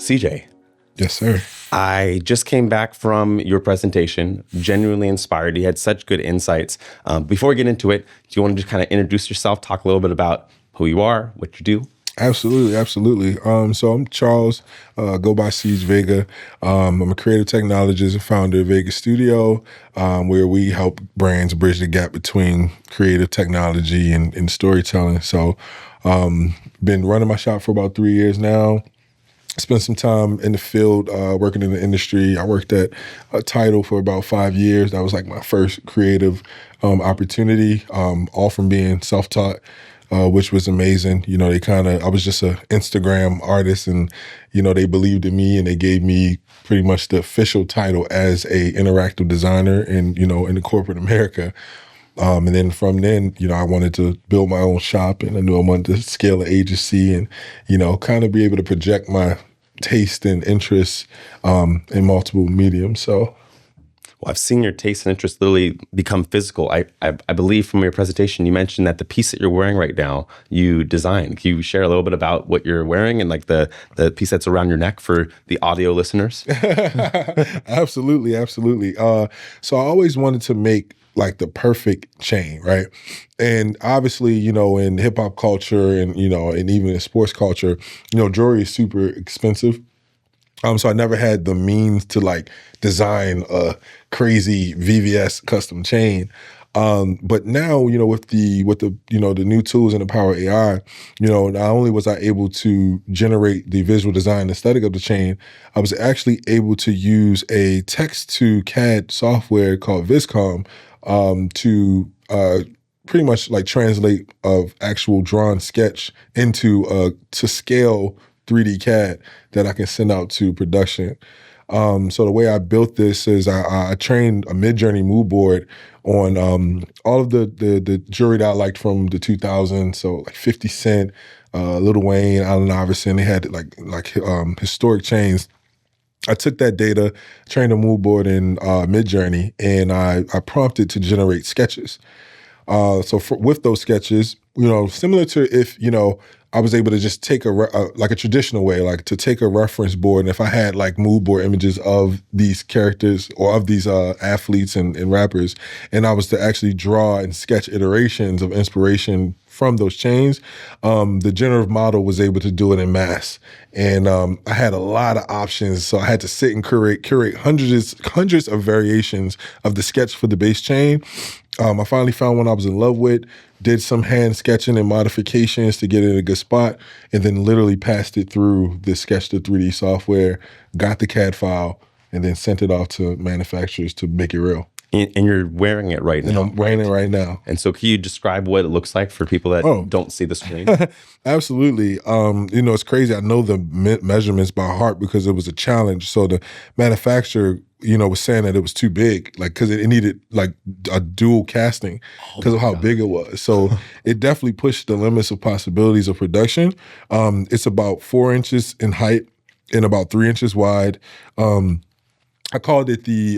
CJ. Yes, sir. I just came back from your presentation, genuinely inspired. You had such good insights. Before we get into it, do you want to just kind of introduce yourself, talk a little bit about who you are, what you do? Absolutely. So I'm Charles, go by Ceej Vega. I'm a creative technologist and founder of Vega Studio, where we help brands bridge the gap between creative technology and storytelling. So been running my shop for about 3 years now. Spent some time in the field, working in the industry. I worked at Tidal for about 5 years. That was like my first creative opportunity, all from being self-taught, which was amazing. You know, I was just an Instagram artist, and, you know, they believed in me and they gave me pretty much the official title as a interactive designer in the corporate America. And then from then, you know, I wanted to build my own shop, and I knew I wanted to scale an agency and, you know, kind of be able to project my taste and interests in multiple mediums. So, well, I've seen your taste and interest literally become physical. I believe from your presentation, you mentioned that the piece that you're wearing right now, you designed. Can you share a little bit about what you're wearing and like the piece that's around your neck for the audio listeners? Absolutely. So I always wanted to make like the perfect chain, right? And obviously, you know, in hip hop culture and, you know, and even in sports culture, you know, jewelry is super expensive. So I never had the means to like design a crazy VVS custom chain. But now, you know, with the new tools and the power of AI, you know, not only was I able to generate the visual design aesthetic of the chain, I was actually able to use a text to CAD software called Viscom to pretty much like translate of actual drawn sketch into to scale 3D CAD that I can send out to production. So the way I built this is I trained a Midjourney mood board on all of the jewelry that I liked from the 2000s. So like 50 Cent, Lil Wayne, Allen Iverson. They had like historic chains. I took that data, trained a mood board in Midjourney, and I prompted to generate sketches. With those sketches, you know, similar to if, you know, I was able to just take like a traditional way, like to take a reference board. And if I had like mood board images of these characters or of these athletes and rappers, and I was to actually draw and sketch iterations of inspiration from those chains, the generative model was able to do it in mass. And I had a lot of options. So I had to sit and curate hundreds of variations of the sketch for the base chain. I finally found one I was in love with, did some hand sketching and modifications to get it in a good spot, and then literally passed it through the Sketch to 3D software, got the CAD file, and then sent it off to manufacturers to make it real. And you're wearing it right now. And I'm wearing it right now. And so can you describe what it looks like for people that don't see the screen? Absolutely. You know, it's crazy. I know the measurements by heart because it was a challenge. So the manufacturer, you know, was saying that it was too big, like, because it needed like a dual casting because of how big it was. So it definitely pushed the limits of possibilities of production. It's about 4 inches in height and about 3 inches wide. I called it the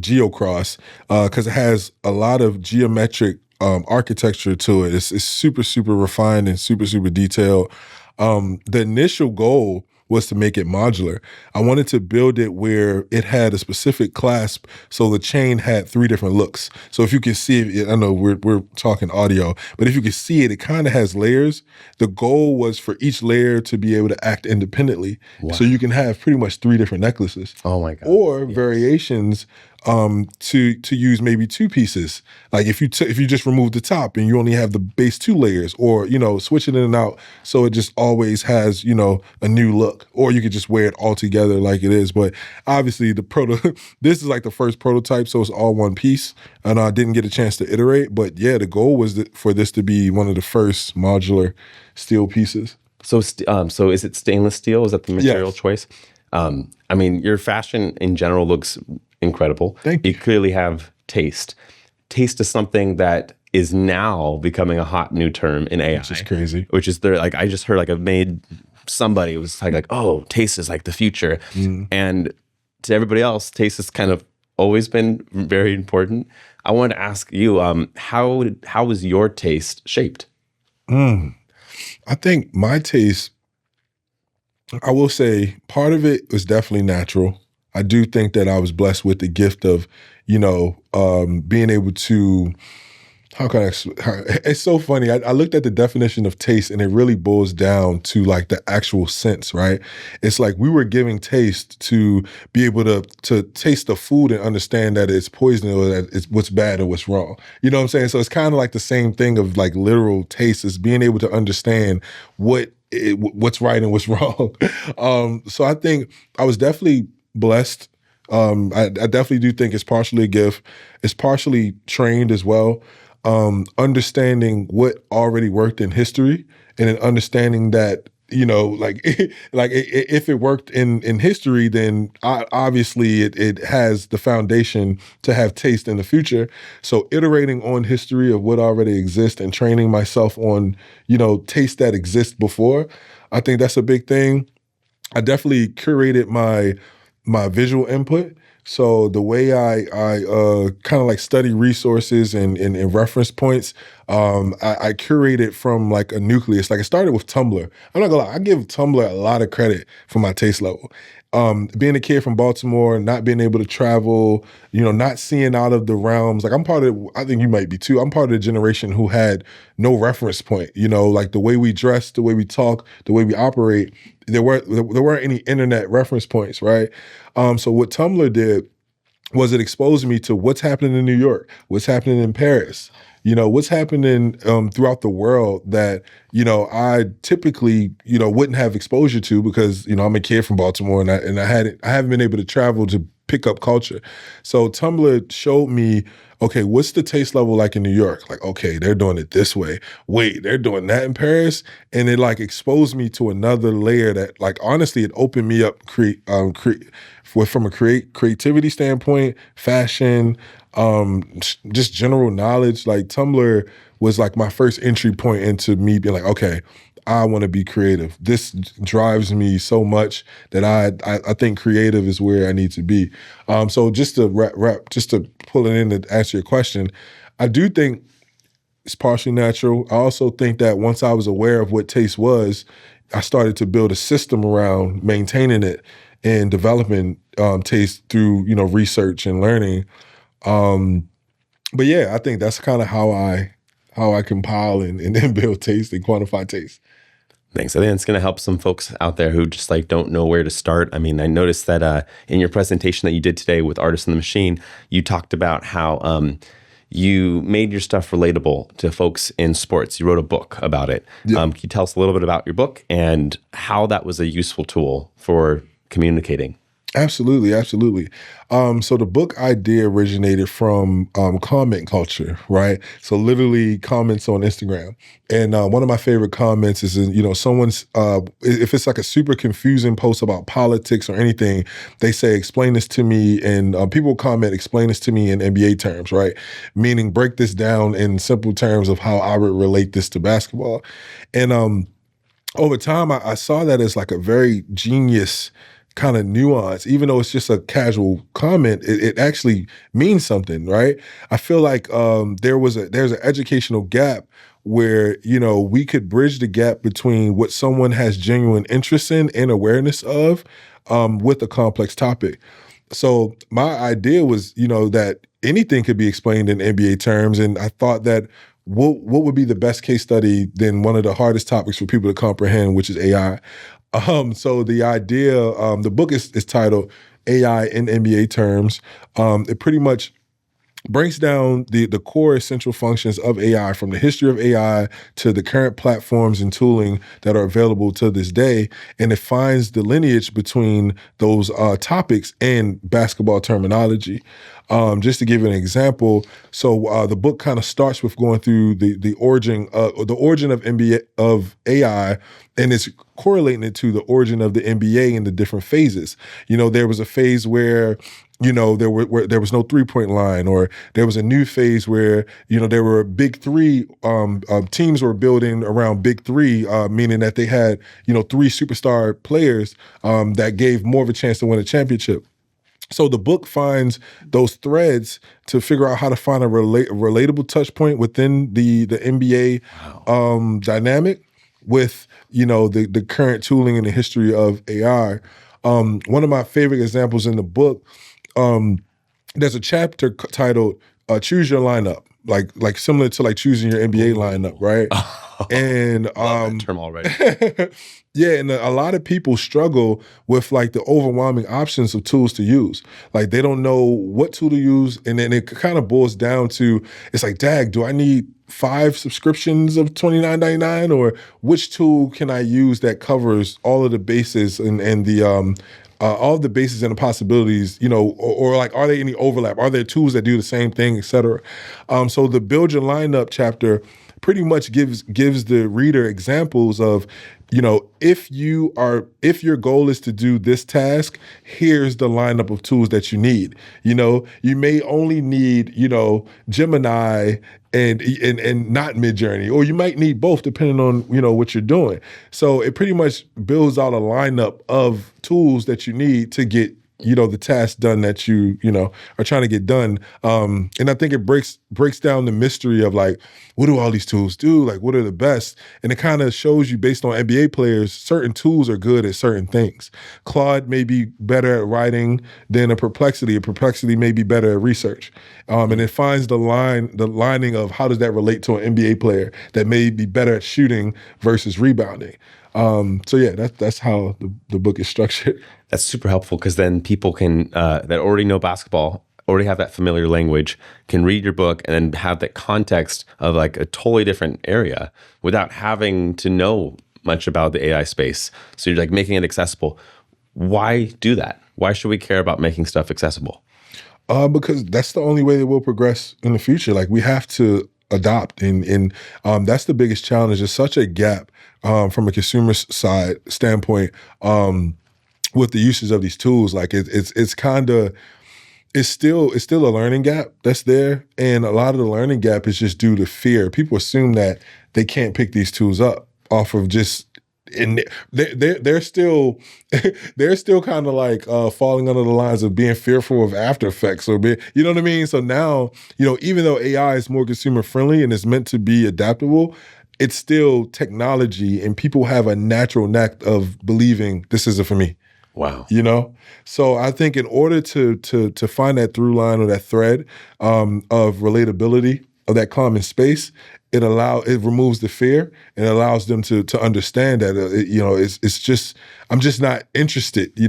Geocross because it has a lot of geometric architecture to it. It's super, super refined and super, super detailed. The initial goal was to make it modular. I wanted to build it where it had a specific clasp, so the chain had 3 different looks. So if you can see it, I know we're talking audio, but if you can see it, it kind of has layers. The goal was for each layer to be able to act independently. Wow. So you can have pretty much 3 different necklaces. Oh my God. Or variations to use maybe 2 pieces. Like if you just remove the top and you only have the base 2 layers, or, you know, switch it in and out so it just always has, you know, a new look. Or you could just wear it all together like it is. But obviously this is like the first prototype, so it's all one piece. And I didn't get a chance to iterate. But yeah, the goal was for this to be one of the first modular steel pieces. So is it stainless steel? Is that the material choice? I mean, your fashion in general looks incredible. Thank you. You clearly have taste. Taste is something that is now becoming a hot new term in AI. Which is crazy. Which is like I just heard somebody was like, oh, taste is like the future. And to everybody else, taste has kind of always been very important. I wanted to ask you, how was your taste shaped? I think my taste I will say part of it was definitely natural. I do think that I was blessed with the gift of, being able to, how can I, it's so funny. I looked at the definition of taste and it really boils down to like the actual sense, right? It's like we were giving taste to be able to taste the food and understand that it's poison or that it's what's bad or what's wrong. You know what I'm saying? So it's kind of like the same thing of like literal taste is being able to understand what's right and what's wrong. So I think I was definitely blessed. I definitely do think it's partially a gift. It's partially trained as well. Understanding what already worked in history and then understanding that, if it worked in history, then obviously it has the foundation to have taste in the future. So iterating on history of what already exists and training myself on, taste that exists before, I think that's a big thing. I definitely curated my visual input. So the way I kind of like study resources and reference points, I curated from like a nucleus. Like it started with Tumblr. I'm not gonna lie, I give Tumblr a lot of credit for my taste level. Being a kid from Baltimore, not being able to travel, not seeing out of the realms. Like I think you might be too. I'm part of the generation who had no reference point. Like the way we dress, the way we talk, the way we operate. There weren't any internet reference points, right? So what Tumblr did was it exposed me to what's happening in New York, what's happening in Paris, what's happening throughout the world that, I typically, wouldn't have exposure to because, I'm a kid from Baltimore and I haven't been able to travel to pick up culture. So Tumblr showed me, okay, what's the taste level like in New York? Like, okay, they're doing it this way. Wait, they're doing that in Paris? And it like exposed me to another layer that like, honestly, it opened me up from a creativity standpoint, fashion, just general knowledge. Like Tumblr was like my first entry point into me being like, okay, I want to be creative. This drives me so much that I think creative is where I need to be. So just to just to pull it in to answer your question, I do think it's partially natural. I also think that once I was aware of what taste was, I started to build a system around maintaining it and developing taste through, research and learning. But yeah, I think that's kind of how I compile and then build taste and quantify taste. Thanks. I think it's going to help some folks out there who just like don't know where to start. I mean, I noticed that in your presentation that you did today with Artists in the Machine, you talked about how you made your stuff relatable to folks in sports. You wrote a book about it. Yeah. Can you tell us a little bit about your book and how that was a useful tool for communicating? Absolutely, absolutely. So the book idea originated from comment culture, right? So literally comments on Instagram. And one of my favorite comments is, someone's, if it's like a super confusing post about politics or anything, they say, explain this to me. And people comment, explain this to me in NBA terms, right? Meaning break this down in simple terms of how I would relate this to basketball. And over time, I saw that as like a very genius kind of nuance. Even though it's just a casual comment, it actually means something, right? I feel like there's an educational gap where, we could bridge the gap between what someone has genuine interest in and awareness of with a complex topic. So my idea was, that anything could be explained in NBA terms. And I thought that what would be the best case study than one of the hardest topics for people to comprehend, which is AI. So the idea, the book is titled AI in NBA Terms. It pretty much breaks down the core essential functions of AI from the history of AI to the current platforms and tooling that are available to this day. And it finds the lineage between those topics and basketball terminology. Just to give an example, so the book kind of starts with going through the origin of NBA of AI, and it's correlating it to the origin of the NBA in the different phases. There was a phase where there was no 3-point line, or there was a new phase where there were big three teams were building around big three, meaning that they had 3 superstar players that gave more of a chance to win a championship. So the book finds those threads to figure out how to find a relatable touch point within the NBA dynamic with, the current tooling and the history of AI. One of my favorite examples in the book, there's a chapter titled "Choose Your Lineup," like similar to like choosing your NBA lineup, right? And Love that term already. yeah, and a lot of people struggle with like the overwhelming options of tools to use. Like they don't know what tool to use, and then it kind of boils down to, it's like, dag, do I need 5 subscriptions of $29.99, or which tool can I use that covers all of the bases and the all of the bases and the possibilities, or like, are there any overlap? Are there tools that do the same thing, et cetera? So the Build Your Lineup chapter pretty much gives the reader examples of, if your goal is to do this task, here's the lineup of tools that you need. You may only need, Gemini and not Midjourney, or you might need both depending on, what you're doing. So it pretty much builds out a lineup of tools that you need to get, the task done that you are trying to get done. And I think it breaks down the mystery of like, what do all these tools do? Like, what are the best? And it kind of shows you, based on NBA players, certain tools are good at certain things. Claude may be better at writing than a Perplexity. A Perplexity may be better at research. And it finds the lining of how does that relate to an NBA player that may be better at shooting versus rebounding. So yeah, that's how the book is structured. That's super helpful, because then people can that already know basketball, already have that familiar language, can read your book and then have that context of like a totally different area without having to know much about the AI space. So you're like making it accessible. Why do that? Why should we care about making stuff accessible? Because that's the only way that we'll progress in the future. Like, we have to adopt, and that's the biggest challenge. There's such a gap from a consumer side standpoint with the uses of these tools. Like it's still a learning gap that's there, and a lot of the learning gap is just due to fear. People assume that they can't pick these tools up off of just. And they're still kind of like falling under the lines of being fearful of After Effects, or you know what I mean? So now, even though AI is more consumer friendly and is meant to be adaptable, it's still technology, and people have a natural knack of believing this isn't for me. Wow. So I think in order to find that through line or that thread of relatability, of that common space, it removes the fear and allows them to understand that it's just, I'm just not interested. We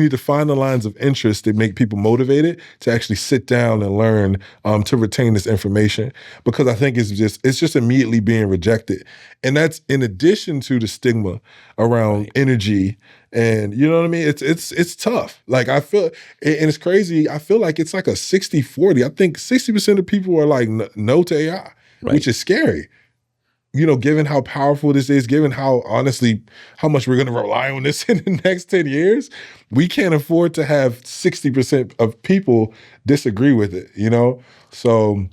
need to find the lines of interest that make people motivated to actually sit down and learn to retain this information, because I think it's just immediately being rejected, and that's in addition to the stigma around energy. And you know what I mean? It's tough. Like, I feel, and it's crazy. I feel like it's like a 60-40. I think 60% of people are like no to AI, right, which is scary. Given how powerful this is, given how much we're going to rely on this in the next 10 years, we can't afford to have 60% of people disagree with it. So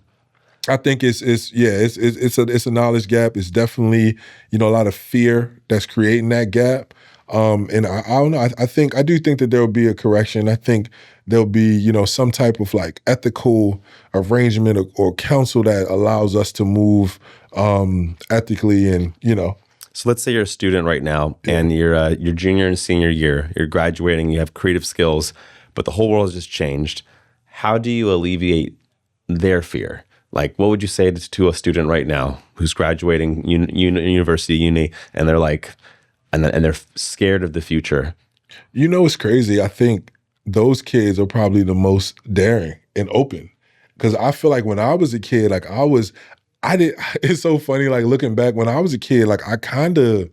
I think it's a knowledge gap. It's definitely, a lot of fear that's creating that gap. And I don't know. I do think that there will be a correction. I think there'll be, some type of like ethical arrangement or counsel that allows us to move ethically, and So let's say you're a student right now, and you're junior and senior year. You're graduating. You have creative skills, but the whole world has just changed. How do you alleviate their fear? Like, what would you say to a student right now who's graduating university, and they're like, and they're scared of the future? It's crazy. I think those kids are probably the most daring and open, because I feel like when I was a kid, like it's so funny, like looking back, when I was a kid, like I kind of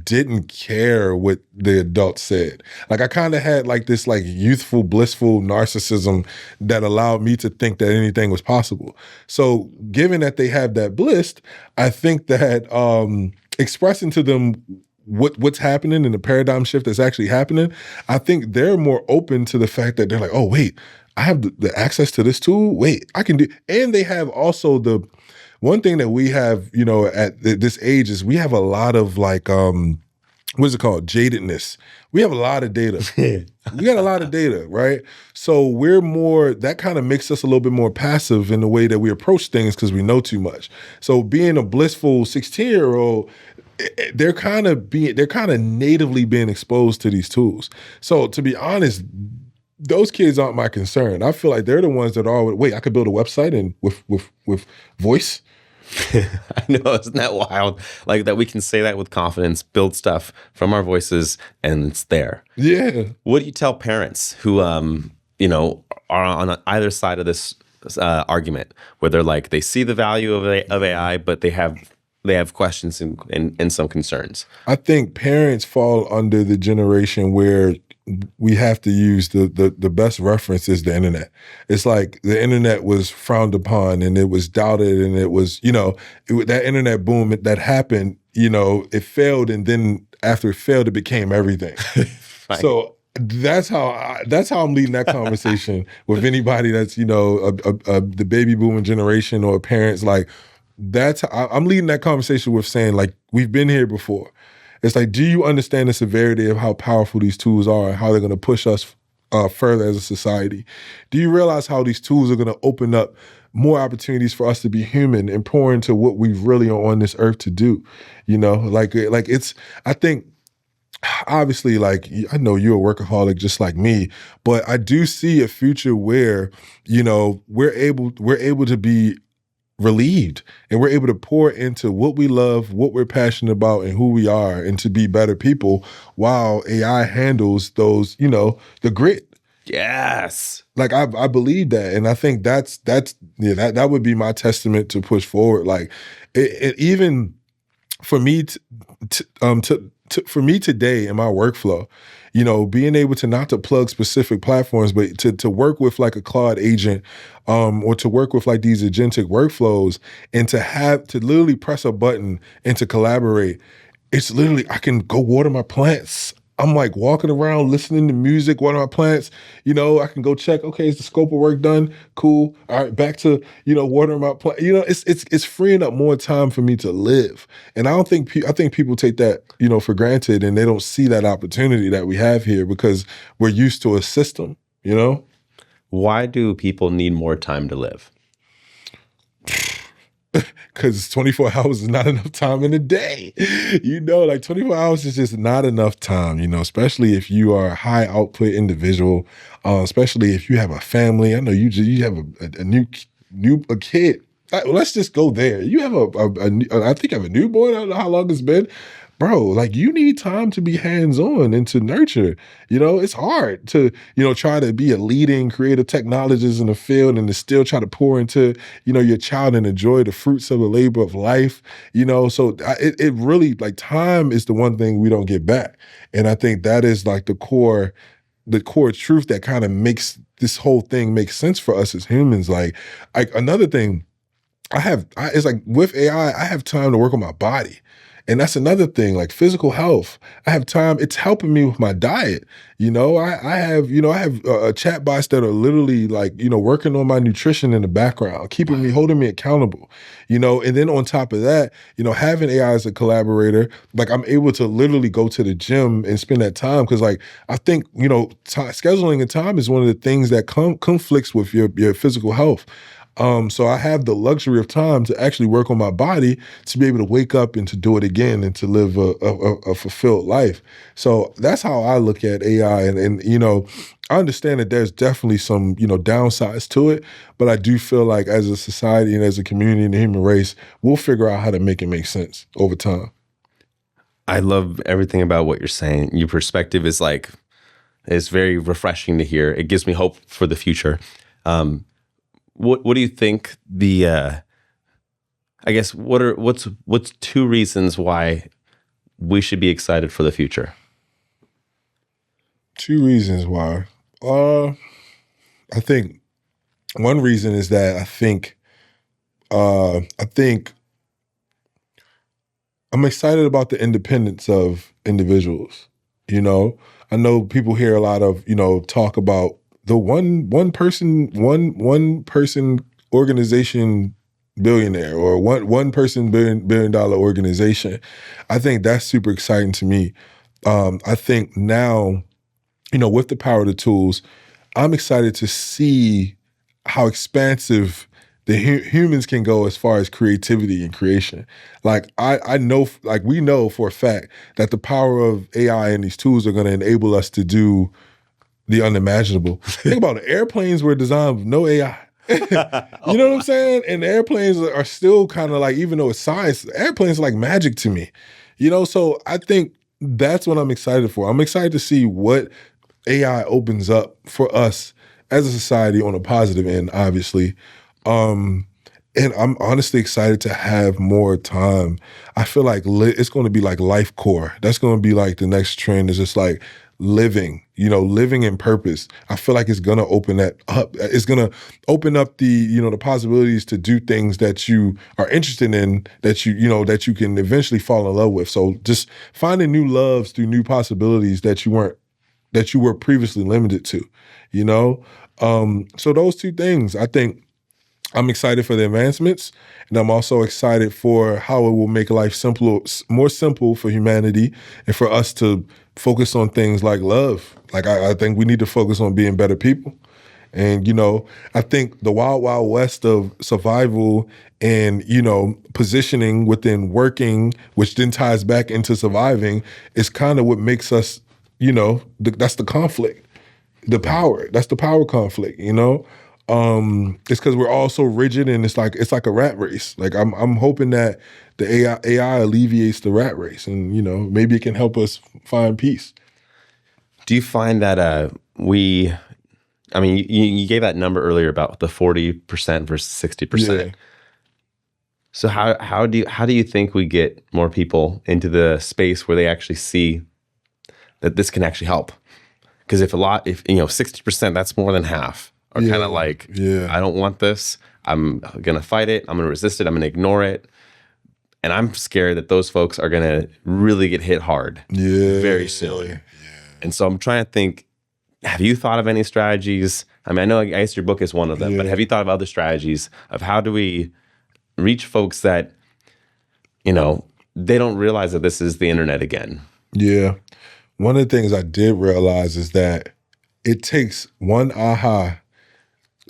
didn't care what the adults said. Like I kind of had like this like youthful, blissful narcissism that allowed me to think that anything was possible. So given that they have that bliss, I think that expressing to them what's happening and the paradigm shift that's actually happening, I think they're more open to the fact that they're like, oh, wait, I have the access to this tool. Wait, I can do, and they have also the one thing that we have, at this age is we have a lot of like, what is it called? Jadedness. We have a lot of data. We got a lot of data, right? So that kind of makes us a little bit more passive in the way that we approach things, because we know too much. So being a blissful 16-year-old, they're kind of natively being exposed to these tools. So to be honest, those kids aren't my concern. I feel like they're the ones that are, wait, I could build a website and with voice. I know, isn't that wild? Like that we can say that with confidence, build stuff from our voices, and it's there. Yeah. What do you tell parents who, are on either side of this argument, where they're like they see the value of AI, but they have questions and some concerns? I think parents fall under the generation where we have to use the best reference is the internet. It's like the internet was frowned upon and it was doubted and it was, that internet boom that happened, it failed, and then after it failed, it became everything. So that's how I'm leading that conversation with anybody that's, the baby booming generation or parents. Like I'm leading that conversation with saying, like, we've been here before. It's like, do you understand the severity of how powerful these tools are and how they're going to push us further as a society? Do you realize how these tools are going to open up more opportunities for us to be human and pour into what we really are on this earth to do? I think, obviously, like, I know you're a workaholic just like me, but I do see a future where, we're able to be relieved and we're able to pour into what we love, what we're passionate about, and who we are, and to be better people while AI handles those, the grit. Yes. Like I believe that. And I think that would be my testament to push forward. Like it even for me for me today in my workflow, being able to not to plug specific platforms, but to work with like a Claude agent, or to work with like these agentic workflows, and to literally press a button and to collaborate. It's literally, I can go water my plants. I'm like walking around listening to music, watering my plants. I can go check, okay, is the scope of work done? Cool. All right, back to, watering my plant. It's freeing up more time for me to live. And I think people take that, for granted, and they don't see that opportunity that we have here because we're used to a system, Why do people need more time to live? Because 24 hours is not enough time in a day. Like 24 hours is just not enough time, especially if you are a high output individual, especially if you have a family. I know you have a kid. Let's just go there. You have I think I have a newborn. I don't know how long it's been. Bro, like, you need time to be hands-on and to nurture. It's hard to, try to be a leading creative technologist in the field and to still try to pour into, your child and enjoy the fruits of the labor of life. So it really, like, time is the one thing we don't get back. And I think that is like the core truth that kind of makes this whole thing make sense for us as humans. Like another thing, it's like with AI, I have time to work on my body. And that's another thing, like physical health. I have time. It's helping me with my diet. I have chatbots that are literally like, working on my nutrition in the background, holding me accountable, and then on top of that, having AI as a collaborator, like I'm able to literally go to the gym and spend that time. Cause like, I think, scheduling a time is one of the things that conflicts with your physical health. So I have the luxury of time to actually work on my body, to be able to wake up and to do it again and to live a fulfilled life. So that's how I look at AI. And I understand that there's definitely some, downsides to it, but I do feel like as a society and as a community and the human race, we'll figure out how to make it make sense over time. I love everything about what you're saying. Your perspective is it's very refreshing to hear. It gives me hope for the future. What do you think I guess what's two reasons why we should be excited for the future? Two reasons why. I think one reason is that I think I'm excited about the independence of individuals. I know people hear a lot of, talk about the one person organization billionaire, or one person billion dollar organization. I think that's super exciting to me. I think now, with the power of the tools, I'm excited to see how expansive the humans can go as far as creativity and creation. Like I know, like we know for a fact that the power of AI and these tools are going to enable us to do the unimaginable. Think about it. Airplanes were designed with no AI. You know what I'm saying? And the airplanes are still kind of like, even though it's science, airplanes are like magic to me. You know, so I think that's what I'm excited for. I'm excited to see what AI opens up for us as a society on a positive end, obviously. And I'm honestly excited to have more time. I feel like it's going to be like life core. That's going to be like the next trend, is just like living, you know, living in purpose. I feel like it's going to open that up. It's going to open up the, you know, the possibilities to do things that you are interested in, that you know, that you can eventually fall in love with. So just finding new loves through new possibilities that you were previously limited to, you know? So those two things, I think I'm excited for the advancements, and I'm also excited for how it will make life more simple for humanity, and for us to focus on things like love. Like I think we need to focus on being better people. And, you know, I think the wild, wild west of survival and, you know, positioning within working, which then ties back into surviving, is kind of what makes us, you know, that's the conflict, the power. That's the power conflict, you know? It's because we're all so rigid, and it's like a rat race. Like I'm hoping that the AI alleviates the rat race, and, you know, maybe it can help us find peace. Do you find that I mean, you gave that number earlier about the 40% versus 60%. Yeah. So how do you think we get more people into the space where they actually see that this can actually help? Because if you know, 60%, that's more than half are kind of like, I don't want this. I'm going to fight it. I'm going to resist it. I'm going to ignore it. And I'm scared that those folks are going to really get hit hard very soon. Yeah. And so I'm trying to think, have you thought of any strategies? I mean, I know, I guess your book is one of them, but have you thought of other strategies of how do we reach folks that, you know, they don't realize that this is the internet again? Yeah. One of the things I did realize is that it takes one aha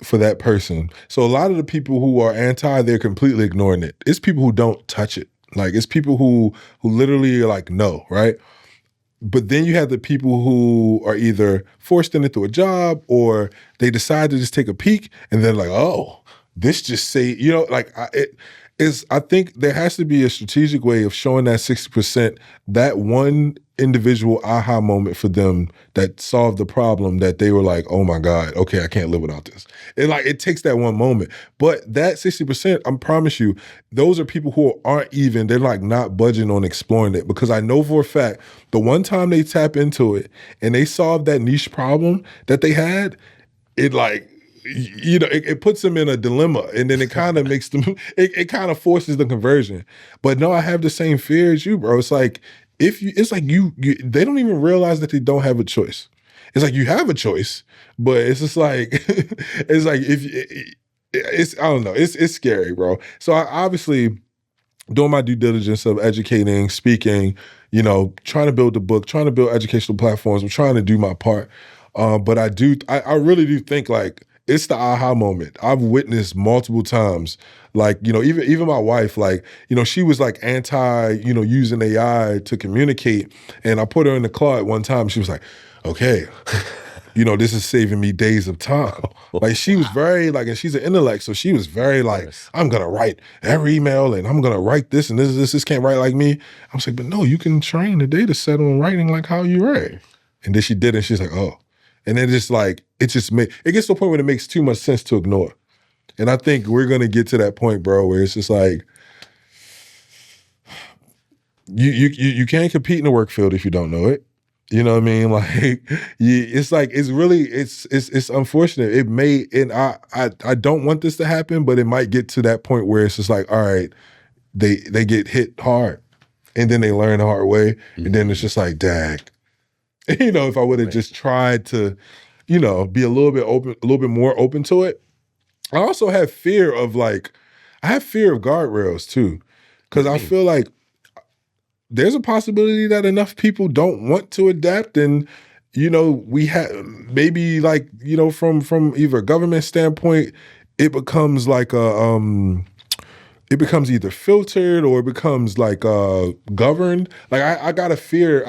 for that person. So a lot of the people who are anti, they're completely ignoring it. It's people who don't touch it. Like, it's people who literally are like, no, right? But then you have the people who are either forced into a job, or they decide to just take a peek, and they're like, oh, this just say, you know, like I think there has to be a strategic way of showing that 60%, that one individual aha moment for them that solved the problem, that they were like, oh my God, okay, I can't live without this. And like, it takes that one moment. But that 60%, I promise you, those are people who they're like not budging on exploring it, because I know for a fact the one time they tap into it and they solve that niche problem that they had, it like, you know, it puts them in a dilemma, and then it kind of makes them, it kind of forces the conversion. But no, I have the same fear as you, bro. It's like, they don't even realize that they don't have a choice. It's like, you have a choice, but it's just like, it's like, I don't know, it's scary, bro. So I obviously doing my due diligence of educating, speaking, you know, trying to build the book, trying to build educational platforms. I'm trying to do my part. But I really do think like, it's the aha moment. I've witnessed multiple times, like, you know, even my wife, like, you know, she was like anti, you know, using AI to communicate. And I put her in the car at one time. She was like, okay, you know, this is saving me days of time. Like, she was very like, and she's an intellect, so she was very like, I'm gonna write every email, and I'm gonna write this, and this can't write like me. I was like, but no, you can train the data set on writing like how you write. And then she did it, and she's like, oh. And then just like, it gets to a point where it makes too much sense to ignore. And I think we're gonna get to that point, bro, where it's just like, you can't compete in the work field if you don't know it. You know what I mean? Like, it's like, it's unfortunate. It may, and I don't want this to happen, but it might get to that point where it's just like, all right, they get hit hard, and then they learn the hard way, and then it's just like, dag. You know, if I would have just tried to, you know, be a little bit more open to it. I also have fear of guardrails too, because I feel like there's a possibility that enough people don't want to adapt, and, you know, we have maybe, like, you know, from either a government standpoint, it becomes like it becomes either filtered or it becomes like governed. Like I have a fear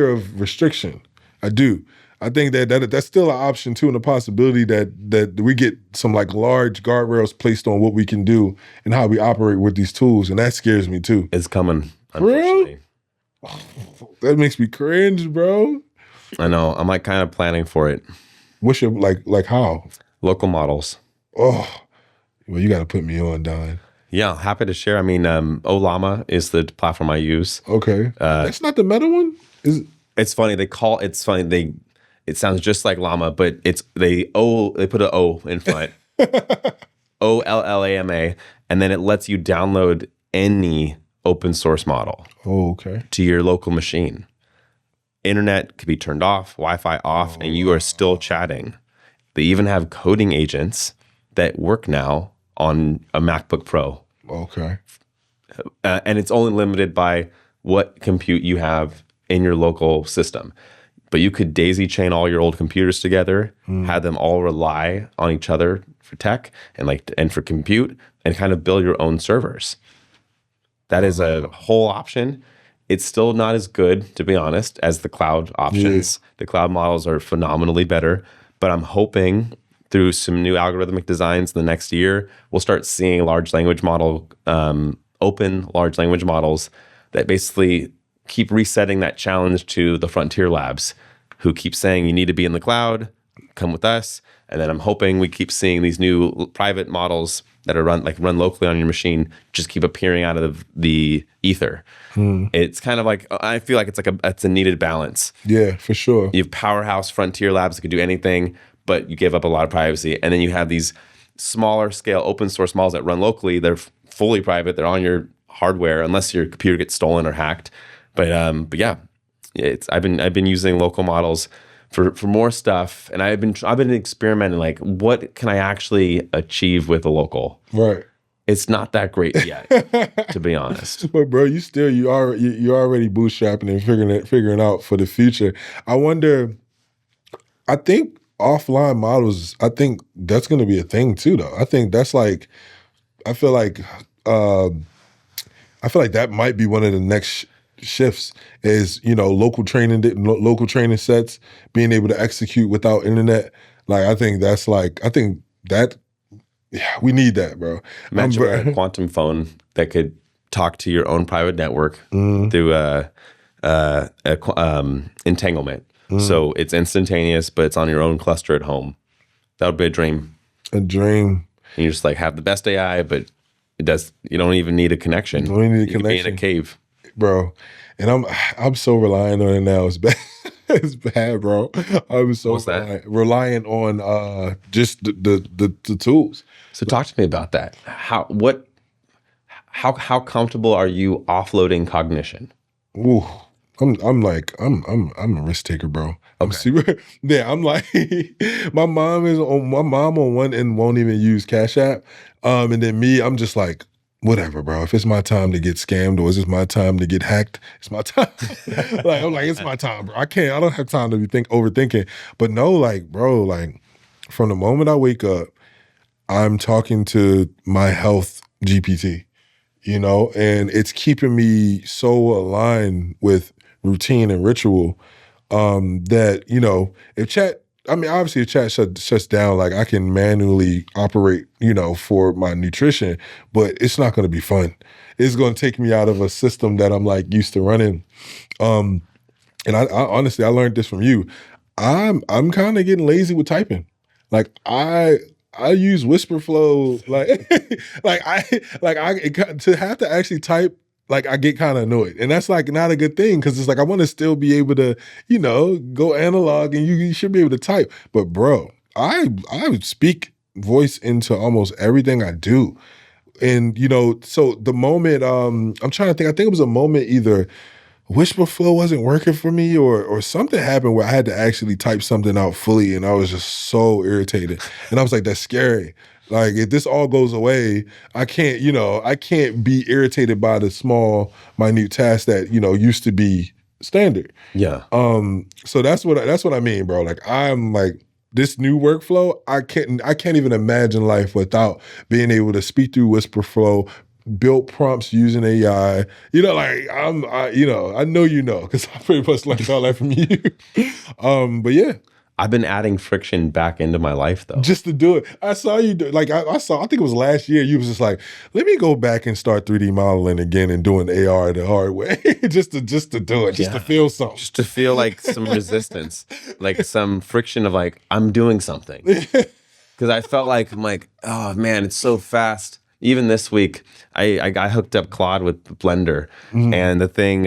of restriction. I do. I think that's still an option too, and a possibility that we get some like large guardrails placed on what we can do and how we operate with these tools, and that scares me too. It's coming, unfortunately. That makes me cringe, bro. I know. I'm like kind of planning for it. What's your like how? Local models. Oh, well, you got to put me on, Don. Yeah, happy to share. I mean, Olama is the platform I use. Okay, that's not the Meta one. It's funny. It sounds just like llama, but they put an O in front. OLLAMA, and then it lets you download any open source model. Oh, okay. To your local machine. Internet could be turned off, Wi-Fi off, and you are still chatting. They even have coding agents that work now on a MacBook Pro. Okay. And it's only limited by what compute you have in your local system. But you could daisy chain all your old computers together, have them all rely on each other for tech and for compute, and kind of build your own servers. That is a whole option. It's still not as good, to be honest, as the cloud options. Yeah. The cloud models are phenomenally better, but I'm hoping through some new algorithmic designs in the next year, we'll start seeing large language model, open large language models that basically keep resetting that challenge to the frontier labs who keep saying you need to be in the cloud, come with us. And then I'm hoping we keep seeing these new private models that are run locally on your machine just keep appearing out of the ether. It's kind of like, I feel like it's a needed balance. Yeah, for sure. You have powerhouse frontier labs that could do anything, but you give up a lot of privacy. And then you have these smaller scale open source models that run locally. They're fully private. They're on your hardware unless your computer gets stolen or hacked. But yeah, I've been using local models for more stuff, and I've been experimenting like what can I actually achieve with a local. Right. It's not that great yet, to be honest. But bro, you're already bootstrapping and figuring out for the future. I wonder. I think offline models. I think that's going to be a thing too, though. I think that's like. I feel like that might be one of the next shifts is, local training sets, being able to execute without internet. Like, I think we need that, bro. Imagine a quantum phone that could talk to your own private network through entanglement. So it's instantaneous, but it's on your own cluster at home. That would be a dream. A dream. And you just like have the best AI, but you don't even need a connection. You don't even need a connection. connection. Be in a cave. Bro, and I'm so reliant on it now. It's bad. It's bad, bro. I'm so reliant on just the tools. So talk to me about that. How comfortable are you offloading cognition? Ooh, I'm a risk taker, bro. I'm super. Yeah, I'm like my mom on one end won't even use Cash App, and then me, I'm just like, whatever, bro. If it's my time to get scammed or is it my time to get hacked, it's my time. I'm like, it's my time, bro. I don't have time to be overthinking. But no, like, bro, like from the moment I wake up, I'm talking to my health GPT, and it's keeping me so aligned with routine and ritual that, obviously if chat shuts down, like I can manually operate, for my nutrition, but it's not going to be fun. It's going to take me out of a system that I'm like used to running. And I honestly, I learned this from you. I'm kind of getting lazy with typing. Like I use whisper flow, to have to actually type. Like I get kind of annoyed, and that's like not a good thing because it's like I want to still be able to, go analog, and you should be able to type. But bro, I speak voice into almost everything I do, and so the moment I'm trying to think, I think it was a moment either whisper flow wasn't working for me or something happened where I had to actually type something out fully, and I was just so irritated, and I was like, that's scary. Like if this all goes away, I can't be irritated by the small, minute tasks that, used to be standard. Yeah. So that's what I mean, bro. Like I'm like this new workflow, I can't even imagine life without being able to speak through Whisper Flow, build prompts using AI. You know, like I know because I pretty much learned all that from you. But yeah. I've been adding friction back into my life though. Just to do it. I saw you do like I think it was last year, you was just like, let me go back and start 3D modeling again and doing AR the hard way. just to do it, just to feel something. Just to feel like some resistance, like some friction of like, I'm doing something. Because I felt like, I'm like, oh man, it's so fast. Even this week, I hooked up Claude with Blender, and the thing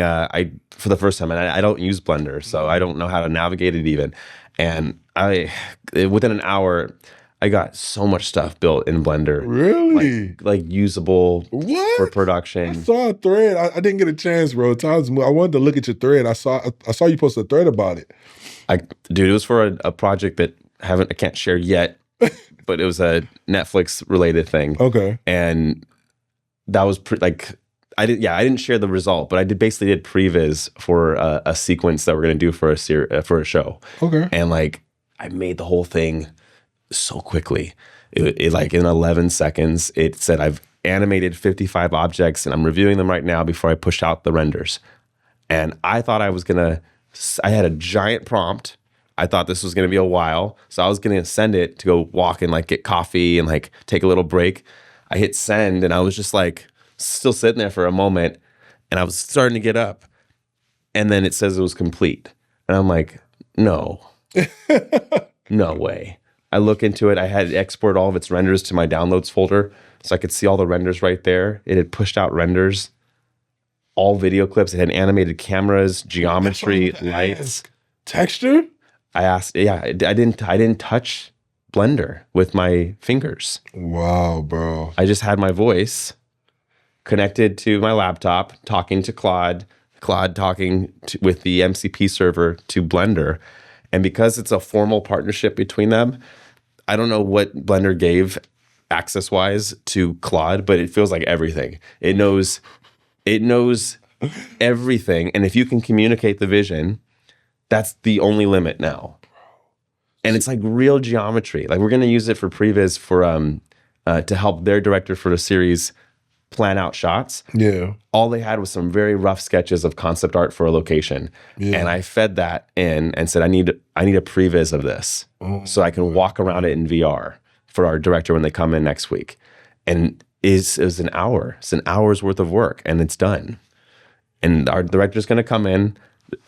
for the first time, and I don't use Blender, so I don't know how to navigate it even. And within an hour, I got so much stuff built in Blender. Really? Like usable for production. I saw a thread. I didn't get a chance, bro. I wanted to look at your thread. I saw you post a thread about it. Dude, it was for a project that I can't share yet, but it was a Netflix related thing. Okay. And that was I didn't share the result, but I basically did previs for a sequence that we're gonna do for a show. Okay. And like I made the whole thing so quickly. It like in 11 seconds, it said I've animated 55 objects and I'm reviewing them right now before I push out the renders. And I thought I had a giant prompt. I thought this was gonna be a while, so I was gonna send it to go walk and like get coffee and like take a little break. I hit send and I was just like still sitting there for a moment, and I was starting to get up, and then it says it was complete, and I'm like, no way. I look into it. I had to export all of its renders to my downloads folder so I could see all the renders right there. It had pushed out renders, all video clips. It had animated cameras, geometry, lights, texture. I asked, I didn't touch Blender with my fingers. Wow, bro. I just had my voice connected to my laptop, talking to Claude talking with the MCP server to Blender. And because it's a formal partnership between them, I don't know what Blender gave access-wise to Claude, but it feels like everything. It knows everything. And if you can communicate the vision, that's the only limit now. And it's like real geometry. Like we're going to use it for previs to help their director for the series plan out shots. Yeah. All they had was some very rough sketches of concept art for a location. Yeah. And I fed that in and said, I need a previs of this so I can walk around it in VR for our director when they come in next week. And it was an hour. It's an hour's worth of work and it's done. And our director's going to come in.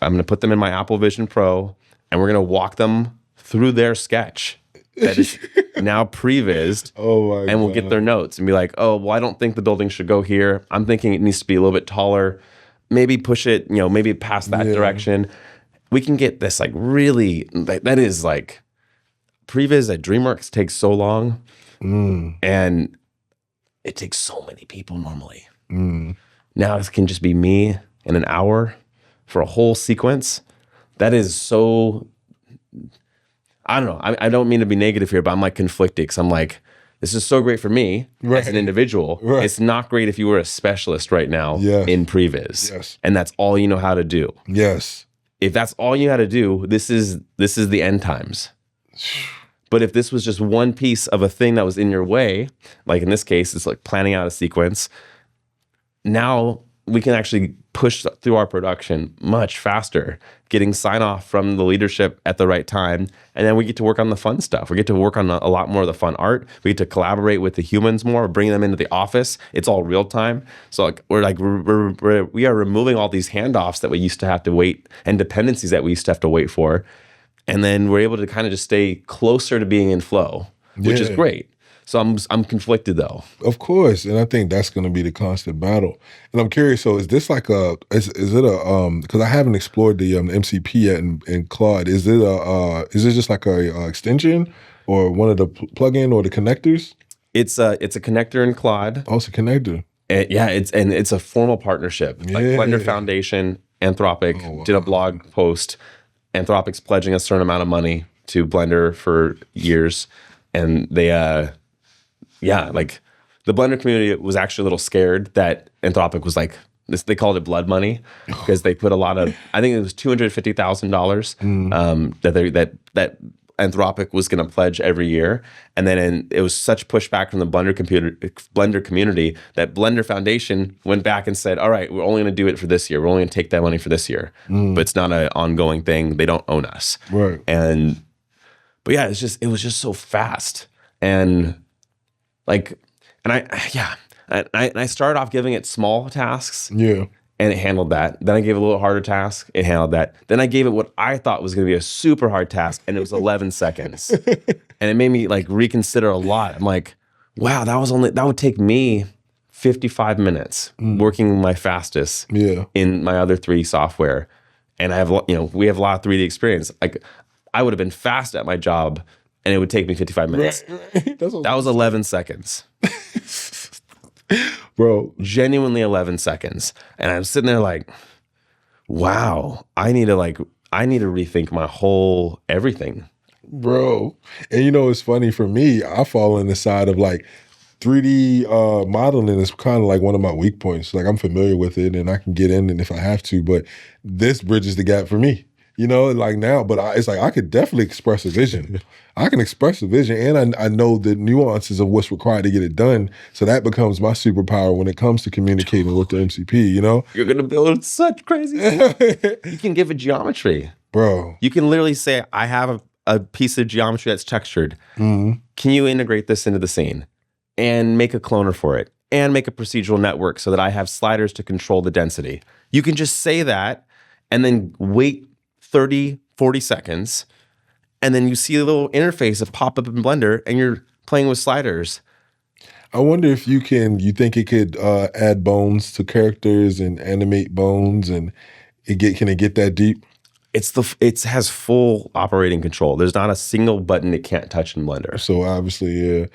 I'm going to put them in my Apple Vision Pro and we're going to walk them through their sketch that is now prevised. And we'll get their notes and be like, oh, well, I don't think the building should go here. I'm thinking it needs to be a little bit taller. Maybe push it, maybe past that direction. We can get this like really, that is like, previs at DreamWorks takes so long. And it takes so many people normally. Now it can just be me in an hour for a whole sequence. That is so... I don't know. I don't mean to be negative here, but I'm like conflicted because I'm like, this is so great for me as an individual. Right. It's not great if you were a specialist right now in previs. Yes. And that's all you know how to do. Yes. If that's all you had to do, this is the end times. But if this was just one piece of a thing that was in your way, like in this case, it's like planning out a sequence, now we can actually push through our production much faster, getting sign off from the leadership at the right time. And then we get to work on the fun stuff. We get to work on a lot more of the fun art. We get to collaborate with the humans more, bring them into the office. It's all real time. So like we are removing all these handoffs that we used to have to wait and dependencies that we used to have to wait for. And then we're able to kind of just stay closer to being in flow, which is great. So I'm conflicted though. Of course, and I think that's going to be the constant battle. And I'm curious. So is this like is it a because I haven't explored the MCP yet in Claude. Is it just like a extension or one of the plugin or the connectors? It's a connector in Claude. Oh, it's a connector. And it's a formal partnership. Like Blender Foundation, Anthropic did a blog post. Anthropic's pledging a certain amount of money to Blender for years, and they like the Blender community was actually a little scared that Anthropic was like this. They called it blood money because they put a lot of, I think it was $250,000 that Anthropic was going to pledge every year, and then it was such pushback from the Blender community that Blender Foundation went back and said, "All right, we're only going to do it for this year. We're only going to take that money for this year, but it's not an ongoing thing. They don't own us." Right. But yeah, it was just so fast, and I started off giving it small tasks. Yeah. And it handled that. Then I gave it a little harder task. It handled that. Then I gave it what I thought was going to be a super hard task, and it was 11 seconds. And it made me like reconsider a lot. I'm like, wow, that would take me 55 minutes working my fastest in my other 3 software. And I have, we have a lot of 3D experience. Like, I would have been fast at my job, and it would take me 55 minutes. Right. That was 11 seconds. Bro, genuinely 11 seconds. And I'm sitting there like, wow, I need to rethink my whole everything. Bro. And it's funny for me, I fall on the side of like 3D modeling is kind of like one of my weak points. Like, I'm familiar with it and I can get in and if I have to, but this bridges the gap for me. Like now, but it's like I could definitely express a vision. I can express a vision, and I know the nuances of what's required to get it done. So that becomes my superpower when it comes to communicating with the MCP. You're gonna build such crazy things. You can give it geometry, bro. You can literally say, "I have a piece of geometry that's textured. Can you integrate this into the scene and make a cloner for it and make a procedural network so that I have sliders to control the density?" You can just say that, and then wait 30, 40 seconds, and then you see a little interface of pop up in Blender, and you're playing with sliders. I wonder if you think it could add bones to characters and animate bones, and can it get that deep? It has full operating control. There's not a single button it can't touch in Blender. So obviously, yeah.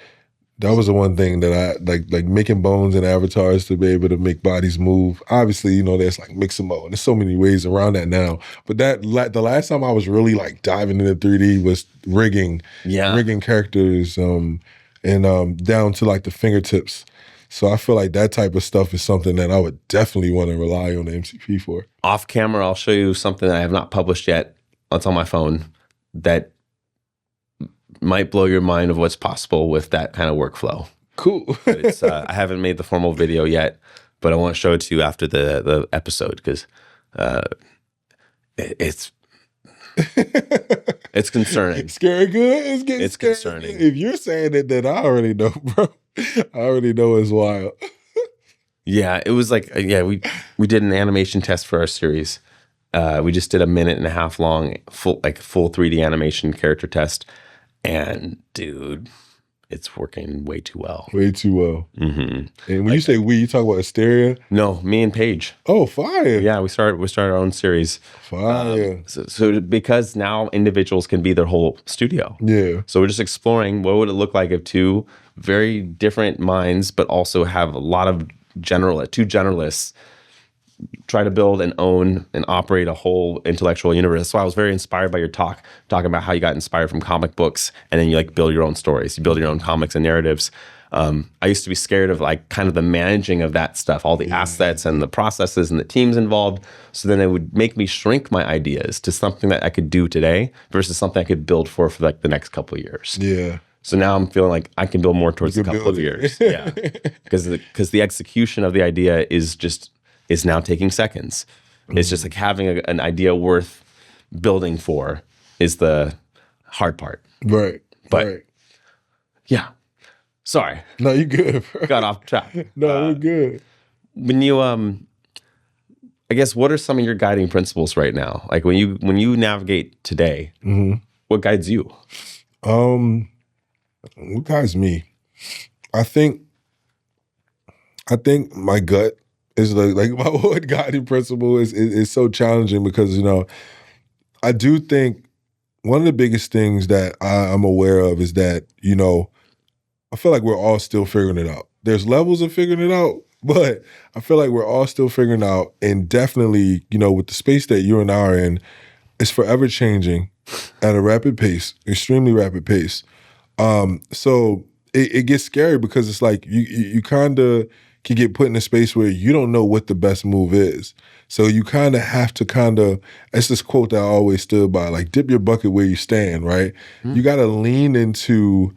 That was the one thing that I like making bones and avatars to be able to make bodies move. Obviously, there's like Mixamo, and there's so many ways around that now. But the last time I was really like diving into 3D was rigging characters, and down to like the fingertips. So I feel like that type of stuff is something that I would definitely want to rely on the MCP for. Off camera, I'll show you something that I have not published yet. It's on my phone that might blow your mind of what's possible with that kind of workflow. Cool. But I haven't made the formal video yet, but I want to show it to you after the episode because it's concerning. It's scary good. It's scary. Concerning. If you're saying it, then I already know, bro. I already know it's wild. Yeah, it was like we did an animation test for our series. We just did a 1.5 minute long full 3D animation character test. And dude, it's working way too well. Way too well. Mm-hmm. And when you say we, you talk about Asteria? No, me and Paige. Oh, fire! Yeah, we started our own series. Fire! So because now individuals can be their whole studio. Yeah. So we're just exploring what would it look like if 2 very different minds, but also have a lot of two generalists try to build and own and operate a whole intellectual universe. So I was very inspired by your talking about how you got inspired from comic books, and then you like build your own stories. You build your own comics and narratives. I used to be scared of like kind of the managing of that stuff, all the assets and the processes and the teams involved. So then it would make me shrink my ideas to something that I could do today versus something I could build for like the next couple of years. Yeah. So now I'm feeling like I can build more towards a couple of years. Yeah. Because the execution of the idea is now taking seconds. It's just like having an idea worth building for is the hard part. Right. But right. Yeah. Sorry. No, you good, bro. Got off track. No, we're good. When you I guess what are some of your guiding principles right now? Like when you navigate today, what guides you? What guides me? I think my gut is like my one guiding principle is so challenging because, I do think one of the biggest things that I'm aware of is that, I feel like we're all still figuring it out. There's levels of figuring it out, but I feel like we're all still figuring it out. And definitely, with the space that you and I are in, it's forever changing at a rapid pace, extremely rapid pace. So it gets scary because it's like you kind of can get put in a space where you don't know what the best move is. So you kind of have to it's this quote that I always stood by, like, dip your bucket where you stand, right? You got to lean into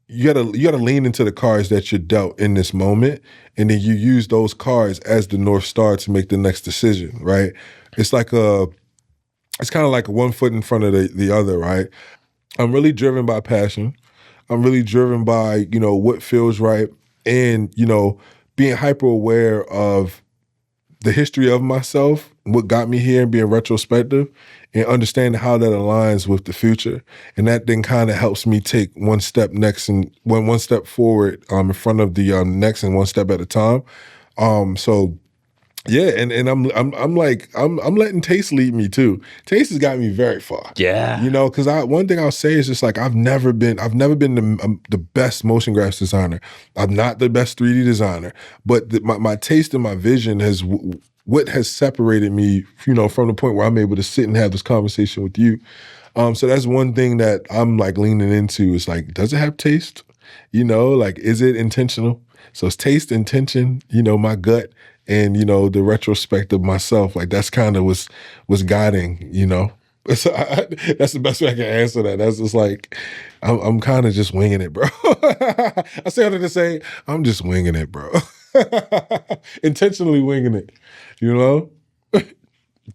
you gotta lean into the cards that you're dealt in this moment, and then you use those cards as the North Star to make the next decision, right? It's kind of like one foot in front of the other, right? I'm really driven by passion. I'm really driven by, what feels right, and, being hyper aware of the history of myself, what got me here, and being retrospective and understanding how that aligns with the future. And that then kind of helps me take one step next and one step forward in front of the next, and one step at a time. So yeah, and I'm letting taste lead me too. Taste has got me very far. Yeah. Because one thing I'll say is just like I've never been the best motion graphics designer. I'm not the best 3D designer, but my taste and my vision what has separated me, from the point where I'm able to sit and have this conversation with you. So that's one thing that I'm like leaning into is like, does it have taste? Like, is it intentional? So it's taste, intention, my gut, and, the retrospect of myself. Like, that's kind of was guiding, So that's the best way I can answer that. That's just like, I'm kind of just winging it, bro. I say all to say, I'm just winging it, bro. Intentionally winging it,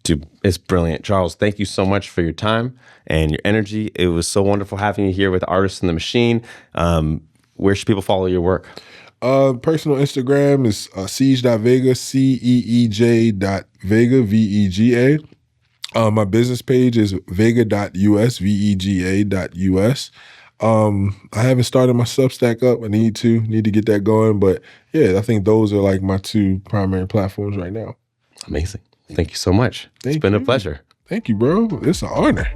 Dude, it's brilliant. Charles, thank you so much for your time and your energy. It was so wonderful having you here with Artists in the Machine. Where should people follow your work? Personal Instagram is Ceej.Vega, Ceej.Vega, Vega. My business page is vega.us, vega.us. I haven't started my Substack up. I need to get that going. But yeah, I think those are like my two primary platforms right now. Amazing. Thank you so much. It's been a pleasure. Thank you, bro. It's an honor.